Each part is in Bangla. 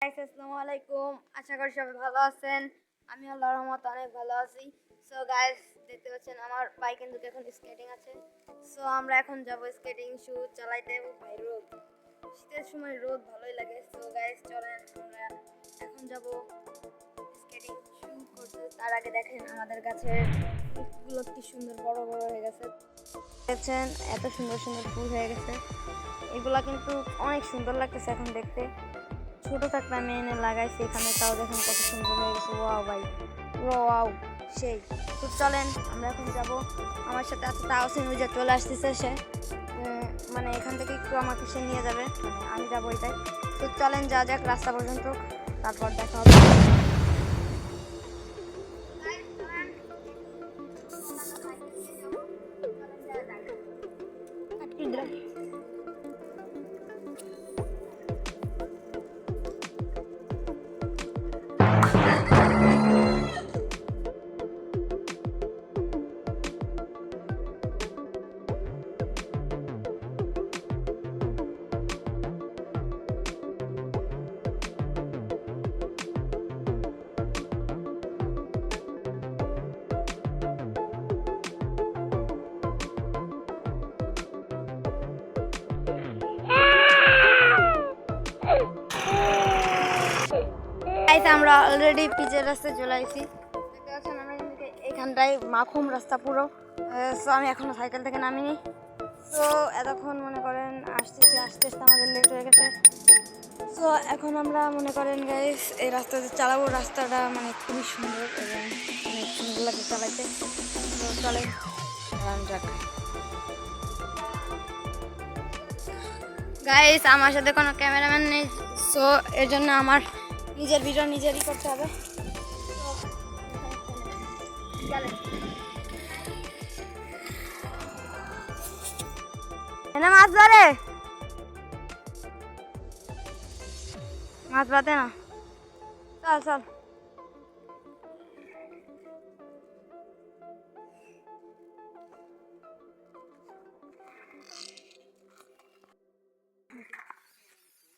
আসসালামু আলাইকুম, আশা করি সবাই ভালো আছেন। আমি আল্লাহর রহমতে অনেক ভালো আছি। সো গাইস, দেখতে পাচ্ছেন আমার বাইক কিন্তু এখন স্কেটিং আছে। সো আমরা এখন যাব স্কেটিং শু চালাইতে। ভাই রোদ, শীতের সময় রোদ ভালোই লাগে। সো গাইস চলেন আমরা এখন যাব স্কেটিং শু করতে। তার আগে দেখেন আমাদের গাছের ফুলগুলো কি সুন্দর বড় বড় হয়ে গেছে। দেখছেন এত সুন্দর সুন্দর ফুল হয়ে গেছে। এগুলা কিন্তু অনেক সুন্দর লাগতেছে এখন দেখতে। ছোট থাকতে আমি এনে লাগাইছি এখানে, তাও দেখুন কত সুন্দর হয়ে গেছে। ওয়াও ভাই, ওয়াও সেই। তো চলেন আমরা এখন যাব। আমার সাথে আছে তাহসিন, ওই যে চলে আসতেছে সে। মানে এখান থেকে একটু আমাকে সে নিয়ে যাবে, মানে আমি যাবো এটাই। তো চলেন যা যাক রাস্তা পর্যন্ত, তারপর দেখা হবে। আমরা অলরেডি পিচের রাস্তায় চলে আসছি। দেখতে পাচ্ছেন আমরা কিন্তু এখানটায় মাখুম রাস্তা পুরো। সো আমি এখনো সাইকেল থেকে নামিনি। তো এতক্ষণ মনে করেন আস্তে আস্তে আমাদের লেট হয়ে গেছে। তো এখন আমরা মনে করেন গাইস এই রাস্তাতে চালাবো। রাস্তাটা মানে খুবই সুন্দর এবং অনেক সুন্দর লাগে চালাইতে। তো চলে যাক। গাইস আমার সাথে কোনো ক্যামেরাম্যান নেই, সো এর জন্য আমার নিজের ভিডিও নিজেরই করতে হবে। মাছ ধরে, মাছ বাঁধে না। চল চল।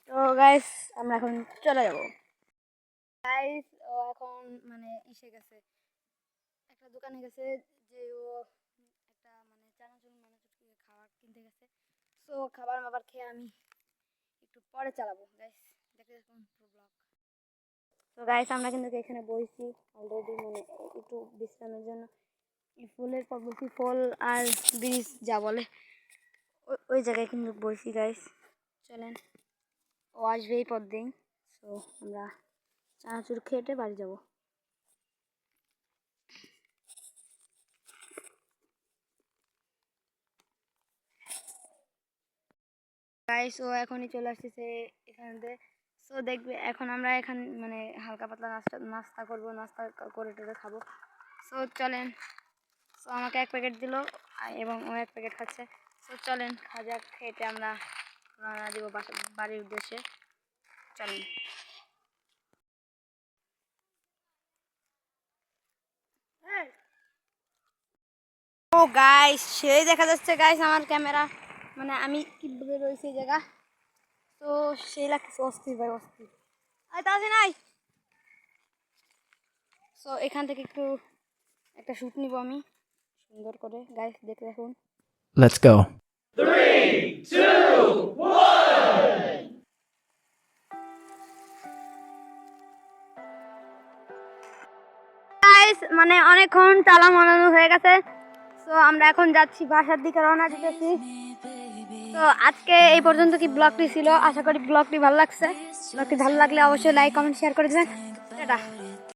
তো গাইস আমরা এখন চলে যাব। গাইস ও এখন মানে ইসে গেছে, একটা দোকানে গেছে, যে ও একটা মানে চানাচুর খাবার কিনতে গেছে। সো খাবার মাবার খেয়ে আমি একটু পরে চালাবো গাইস, দেখতে দেখুন পুরো ব্লগ। তো গাইস আমরা কিন্তু এখানে বইছি অলরেডি, মানে একটু বিশ্রামের জন্য। এই ফুলের পদ্ধতি, ফল আর ব্রিজ যা বলে, ওই জায়গায় কিন্তু বইছি গাইস। চলেন, ও আসবে এই পথ দিন। সো আমরা চানাচুর খেটে বাড়ি যাব। গাইস ও এখনই চলে আসতেছে এখানে। সো দেখবে এখন আমরা এখানে মানে হালকা পাতলা নাস্তা নাস্তা করবো, নাস্তা করে টোরে খাবো। সো চলেন। সো আমাকে এক প্যাকেট দিল এবং ও এক প্যাকেট খাচ্ছে। সো চলেন খাজা খেতে আমরা রওনা দিব বাড়ির উদ্দেশ্যে। চলেন। ও গাইস সেই দেখা যাচ্ছে গাইস আমার ক্যামেরা, মানে আমি কিভাবে রয়েছি এই জায়গা। তো সেই লাগছে অস্থির ভাই, অস্থির। আয় তা নাই। সো এখান থেকে একটু একটা শুট নিব আমি সুন্দর করে। গাইস দেখে দেখুন। Let's go. 3, 2, 1. গাইস মানে অনেকক্ষণ টালা মানানো হয়ে গেছে। সো আমরা এখন যাচ্ছি বাসার দিকে, রওনা দিতেছি। তো আজকে এই পর্যন্ত কি ব্লগটি ছিল, আশা করি ব্লগটি ভালো লাগছে। ব্লগটি ভালো লাগলে অবশ্যই লাইক কমেন্ট শেয়ার করে দেবেন। টাটা।